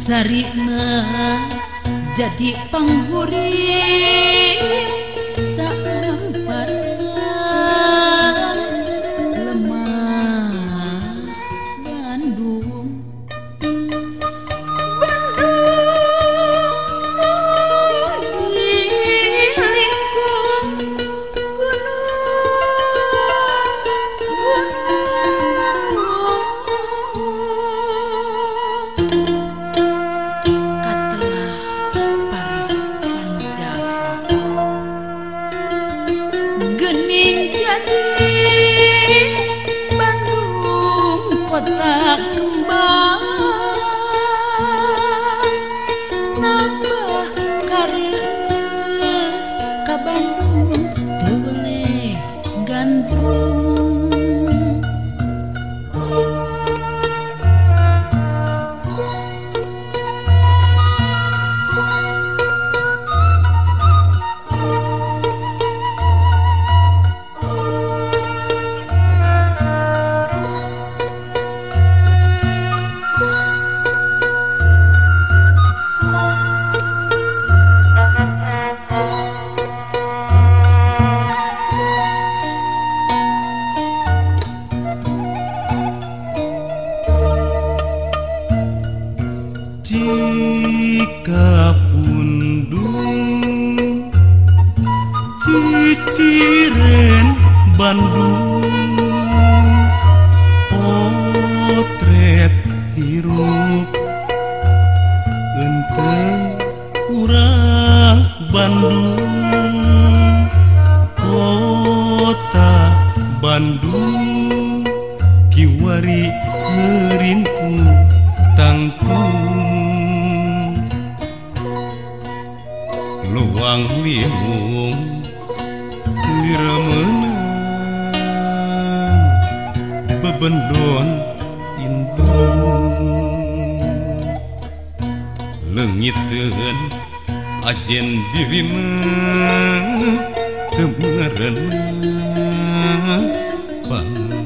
Sarina jadi panghuri samparan lemah Bandung kota kembang nambah kareus ka Bandung teu boleh gantung jika pundung ciciren Bandung potret hirup henteu urang Bandung kota Bandung kiwari heuringku tangtung luang liung diremeunang bebendon indung leungiteun ajen dirina teu meureunna pangesina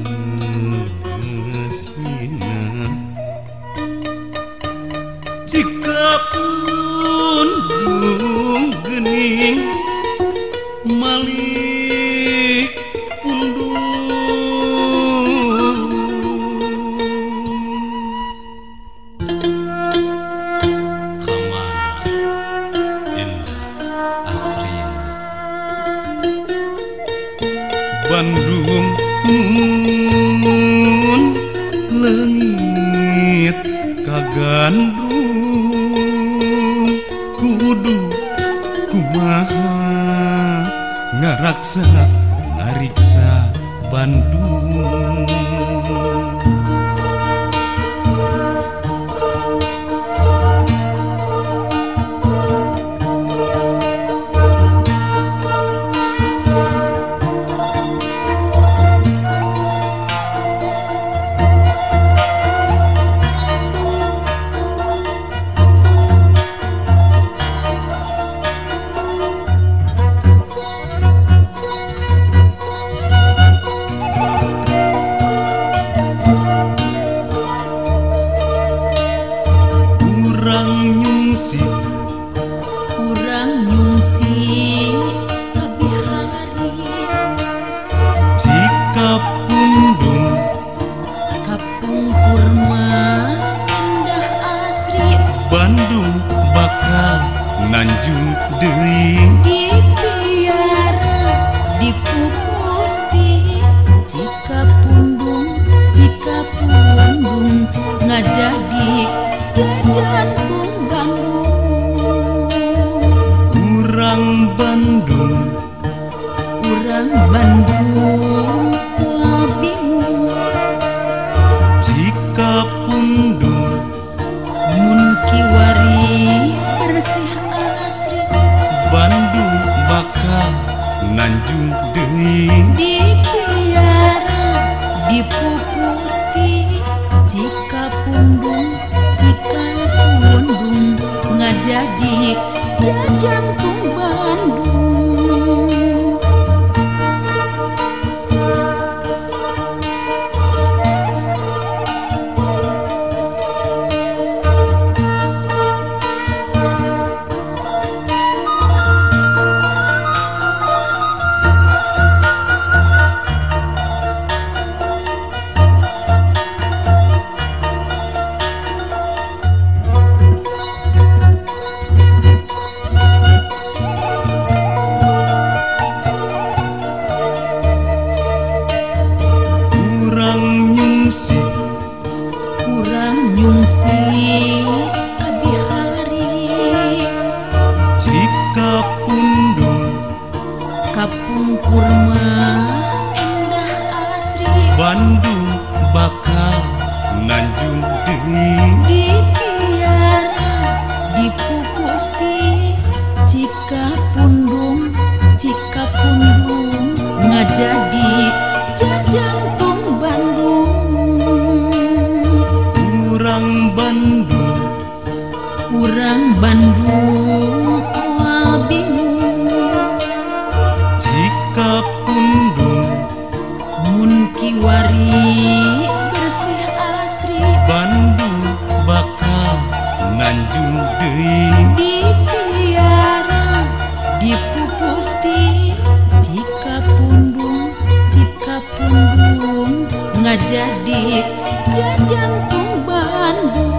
jika pundung geuning malih pundung kamana endah asrina Bandung mun leungit kagandung kudu kumaha ngaraksa ngariksa Bandung urang nyungsi lebih hari jika pundung kapung kurma indah asri Bandung bakal nanjung deui dipiara dipupusti jika pundung ngajadi jantung Bandung urang Bandung Pulau bingung jika pundung mun kiwari bersih asri Bandung bakal nanjung deui dipiara dipupusti jika pundung ngajadi jantung Bandung deui dipiara dipupusti jika pundung ngajadi jantung Bandung urang Bandung moal bingung jika pundung mun kiwari bersih asri Bandung bakal nanjung deui dipiara dipupusti jika pundung ngajadi jantung Bandung.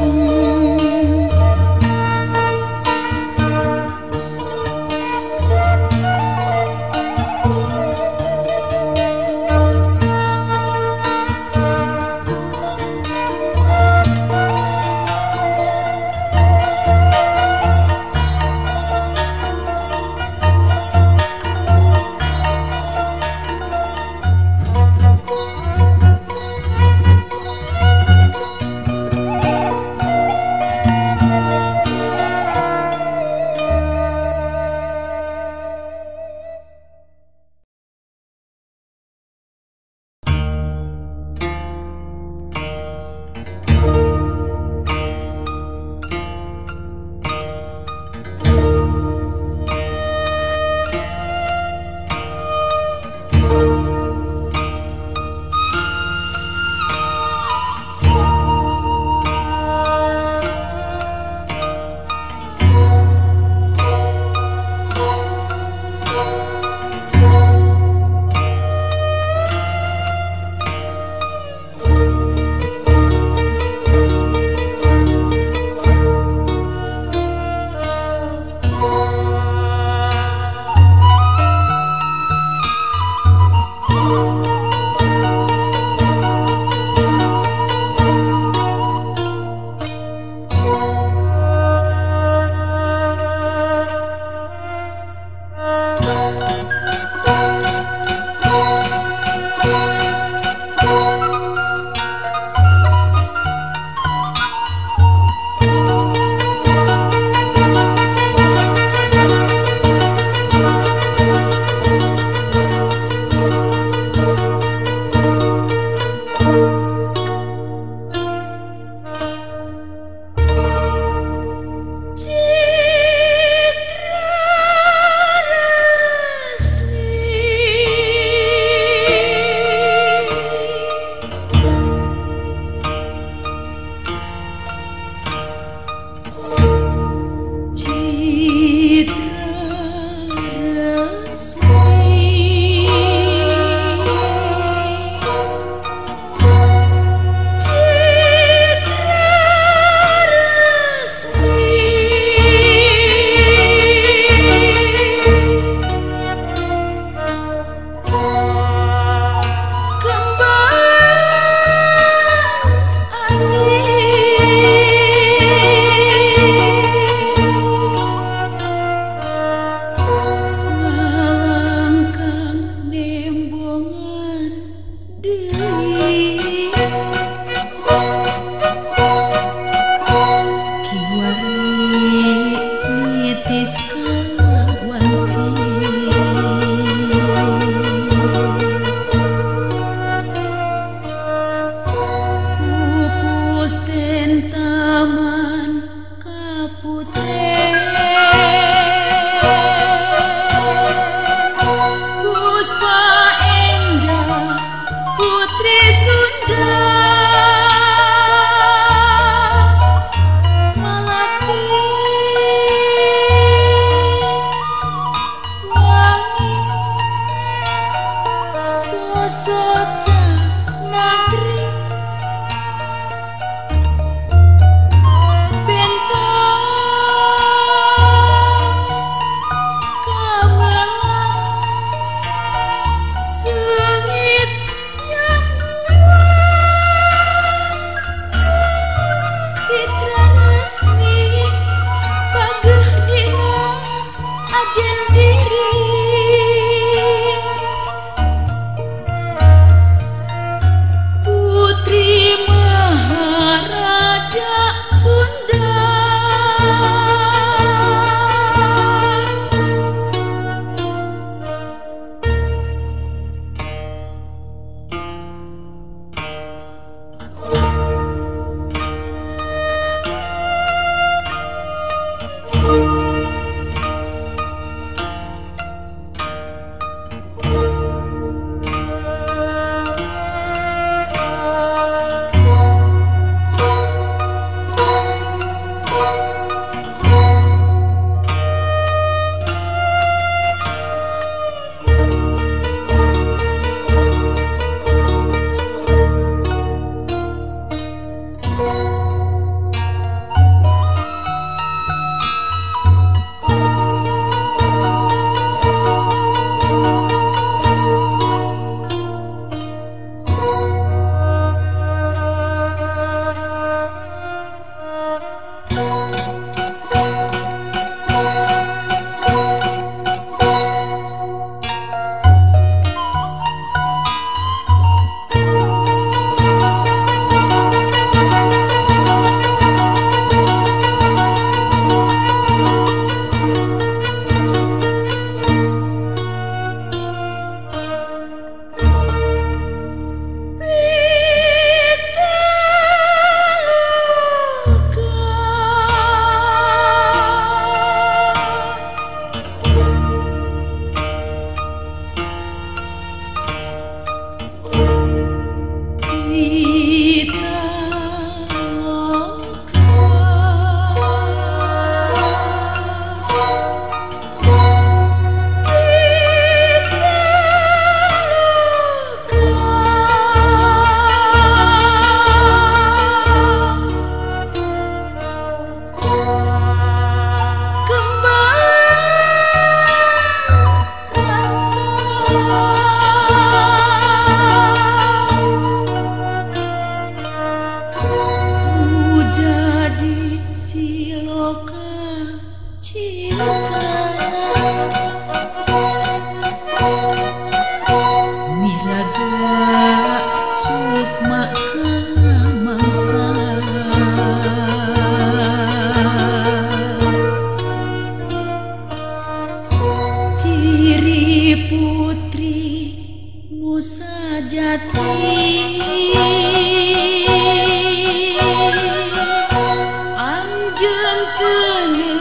Antene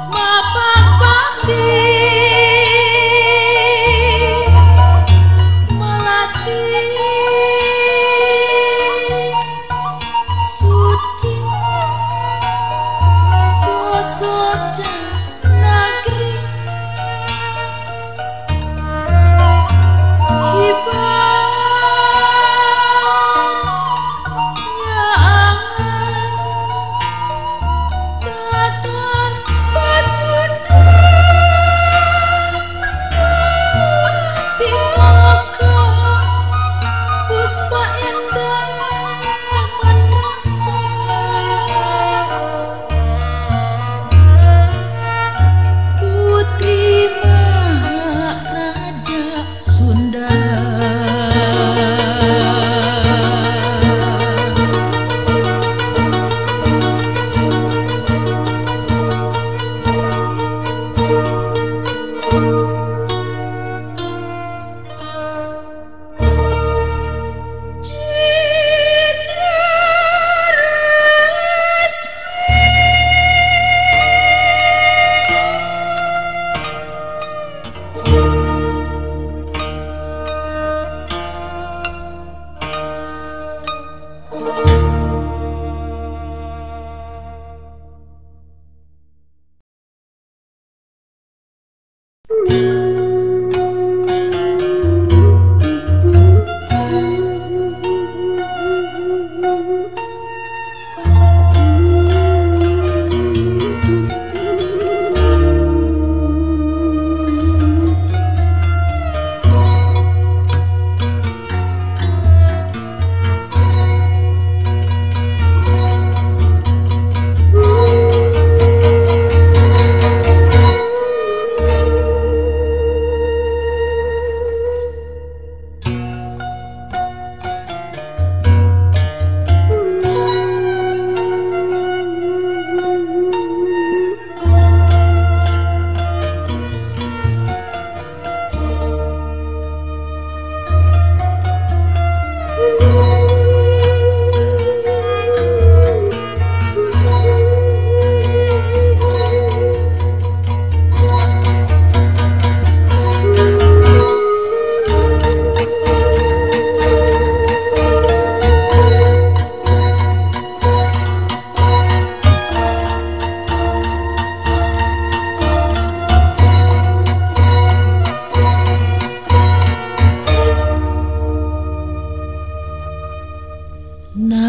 bapak bakti melati suci sosoja negeri hibatnya angan datar pasunda pitaka puspa indah taman rasa putri maharaja Sunda.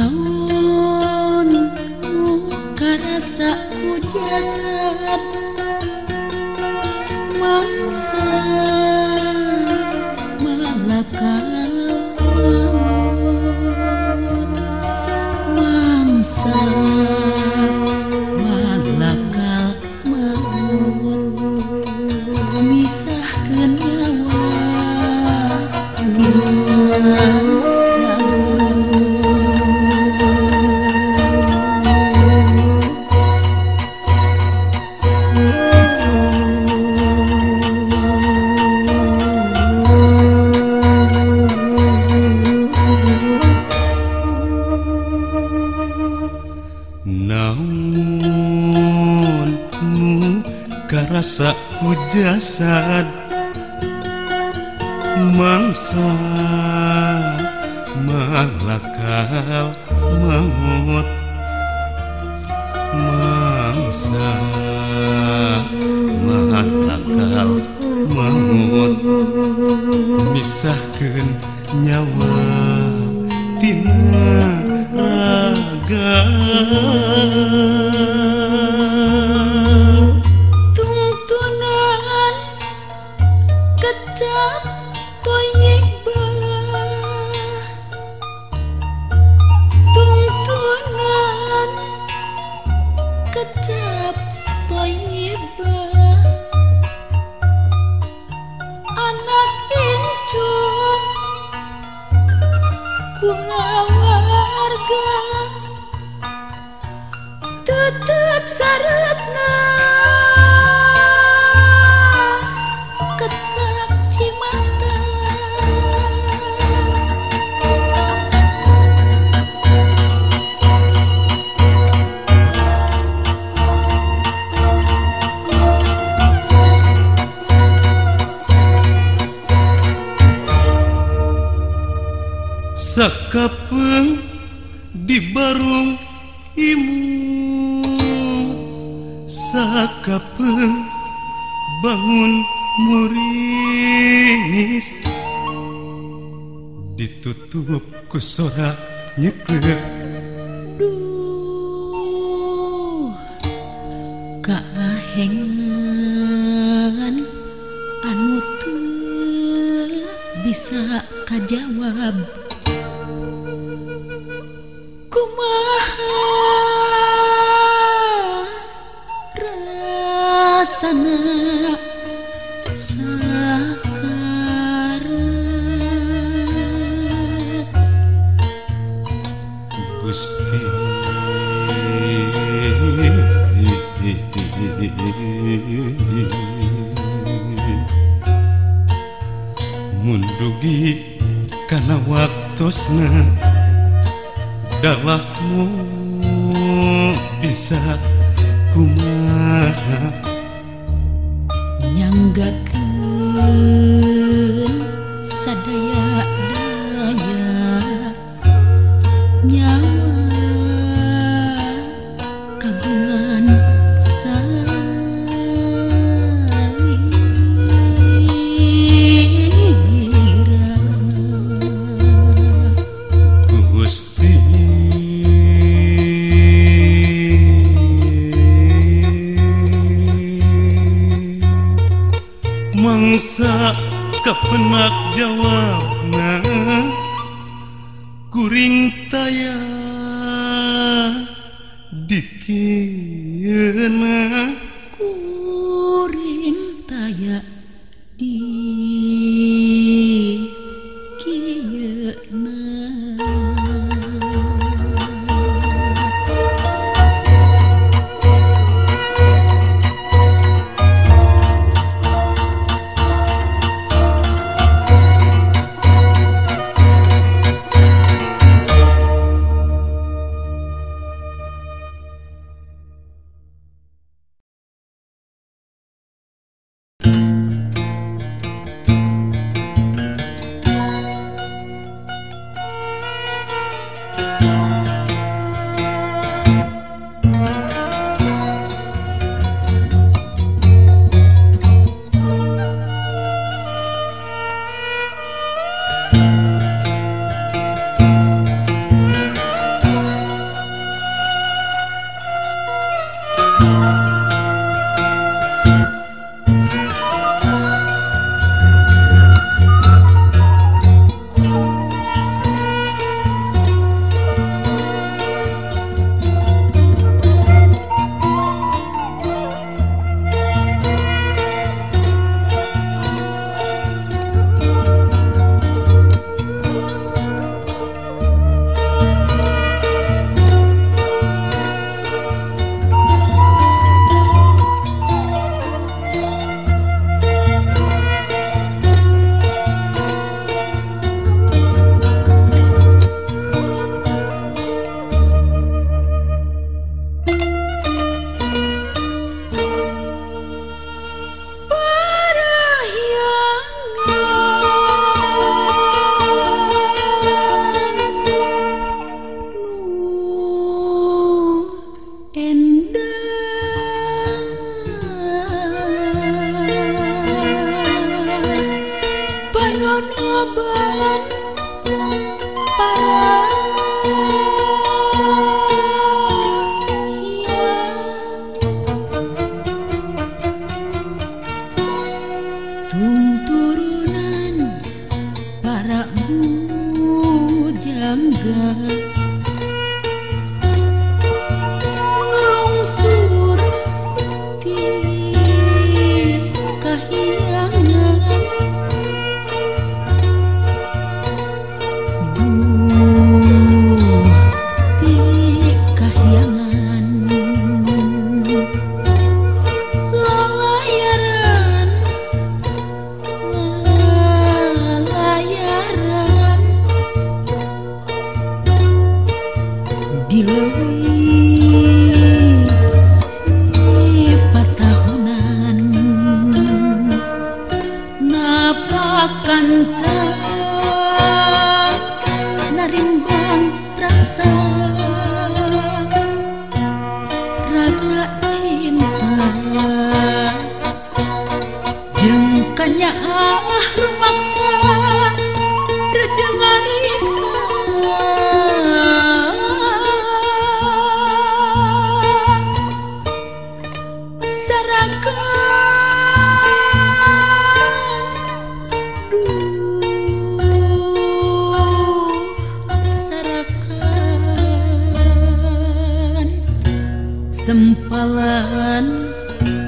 Naon nu karasa ku jasad mangsa malakal maut mangsa malakal maut misahkeun nyawa naon nu karasa ku jasad mangsa malakal maut mangsa malakal maut misahkeun nyawa tina raga tuntunan kecap toyibah tuntunan kecap toyibah anak incung kulawarga tetep sarepna kecap cimata Sakapeng di barung imu, sakapeng bangun muringis, ditutup ku sorak nyeklek. Duh, kaahengan anu teu bisa kajawab. Kumaha rasana sakaret Gusti mundugi kana waktosna dalahmu bisa kumaha nyanggakeun sadaya daya nyawa kagungan salira Gusti mangsa kapenak jawabna kuring taya dikieuna kuring taya di rumaksa rejengan iksa sarakan sempalan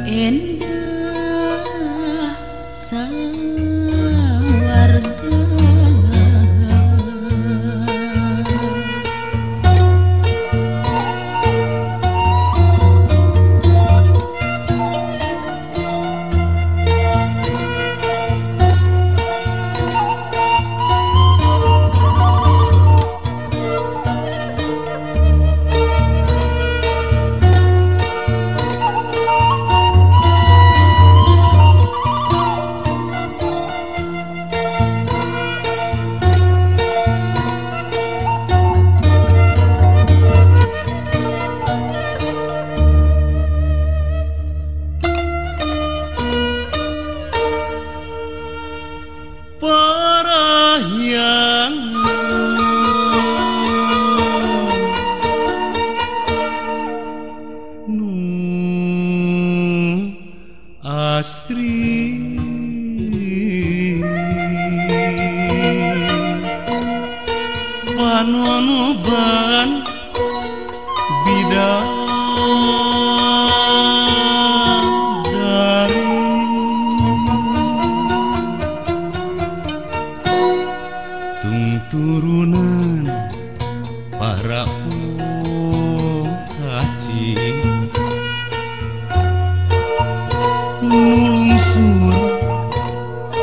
endah sawarga Asri panonoban bidadari tungturunan para kaci nulungsur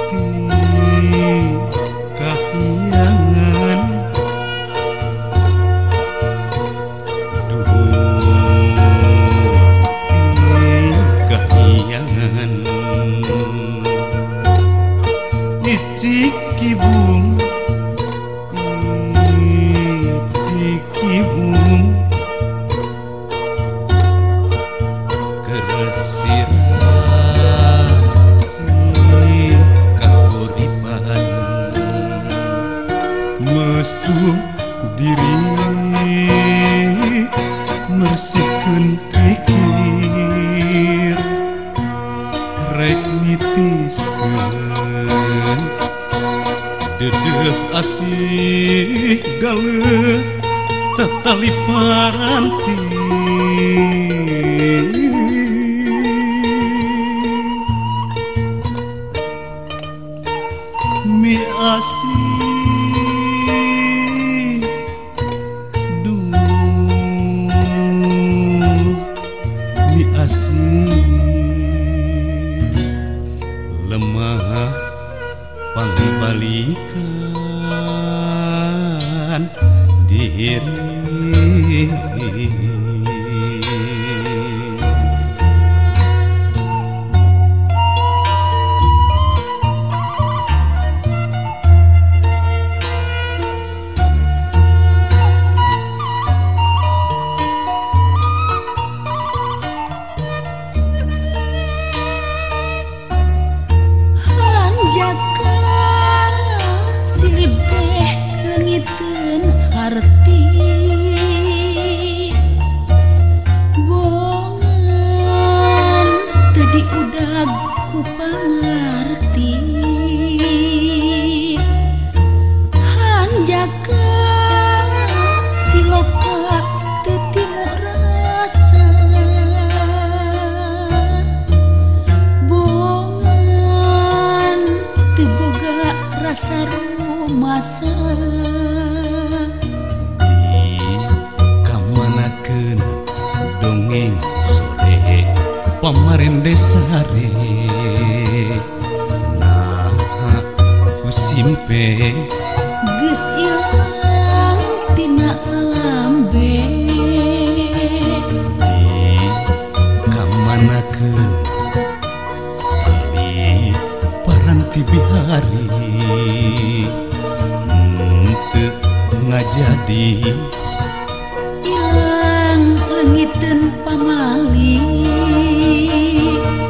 di kahyangan di kahyangan icikibung mesuk diri mersikeun pikir rek nitiskeun dedeuh asih galeuh tatali paranti mi asih lemah pangbalikan diri arti bongan tadi udag ku pangarti hanjaka siloka tetimu rasa bongan teboga rasa rumasa dongeng sore pamarende sare nah ku simpe geus ilang tina lambe di kamanakeun tali paranti bihari henteu ngajadi leungiteun pamali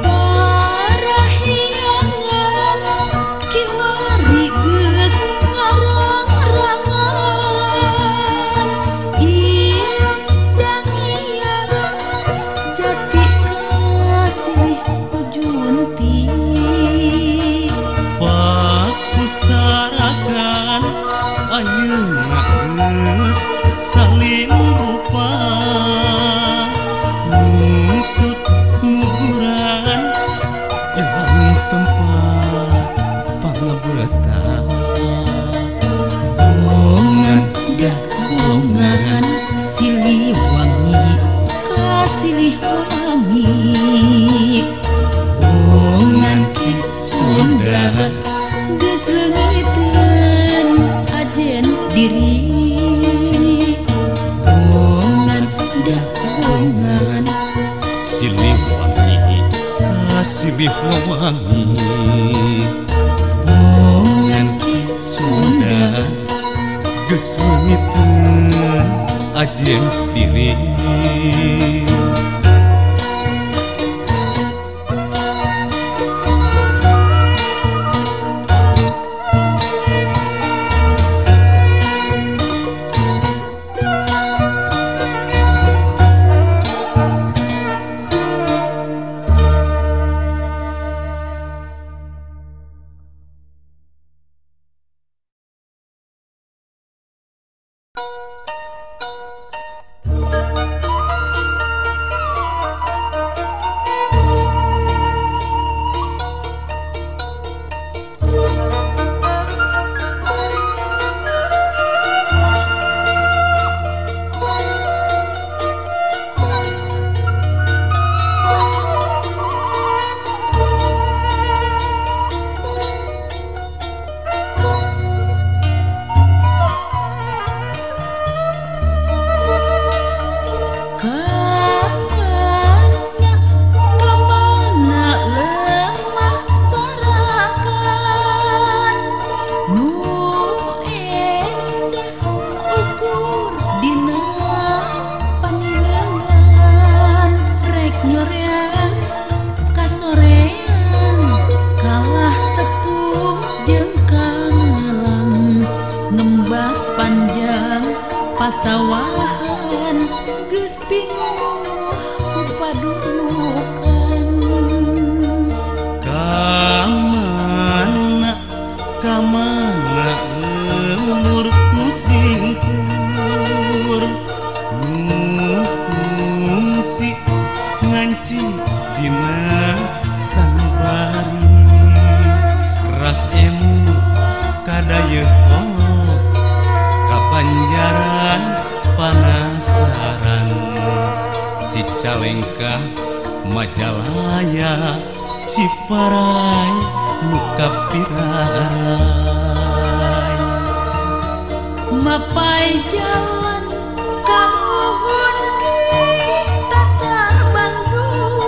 parahyangan silih wangi bongan ki Sunda geus leungiteun ajen diri bongan dah bongan silih wangi silih wangi bongan ki Sunda geus leungiteun ajen diri pasawahan geus pinuh ku padunukan kamana lemur musingkur ngungsi nganci dina sanbari ras emu kadayeuh kapanjaran panasaran Cicalengka Majalaya Ciparai Mukapirai mapai jalan kamuhun di Tatar Bandung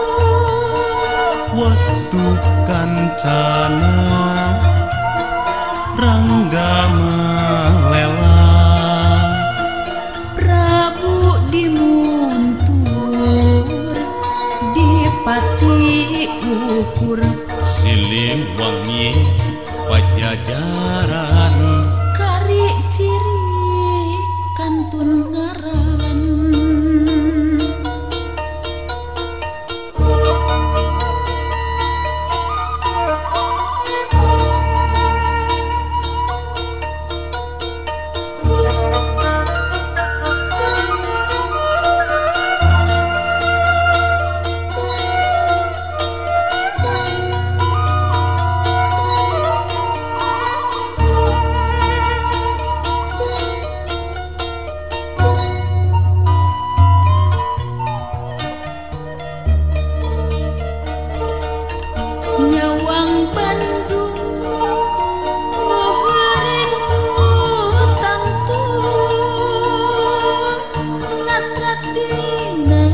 wastu kancana Rangga Malela Prabu dimuntur di pati ukur silih wangi Pajajaran kari ciri kantun ngaran Nyawang Bandung nuheureun tangtung natrat dina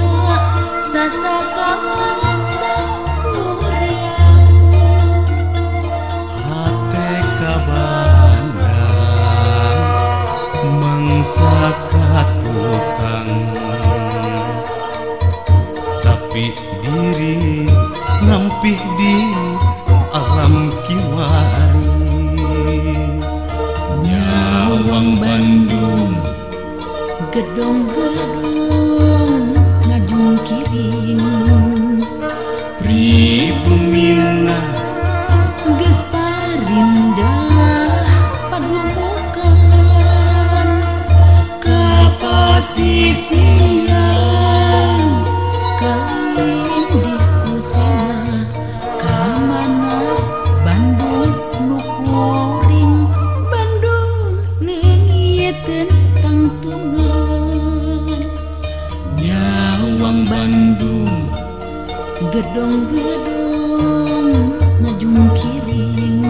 sasakangan sakureang hate kabandang mangsa katukang tapi diri ngampih di alam kiwari nyawang Bandung gedong-gedong ngajung kiring pribumina geus parindah padumukan ka pasisian kalin di kusina kamana Bandung nu kuring Bandung leungiteun tangtungan nyawang Bandung gedong-gedong ngajung kiring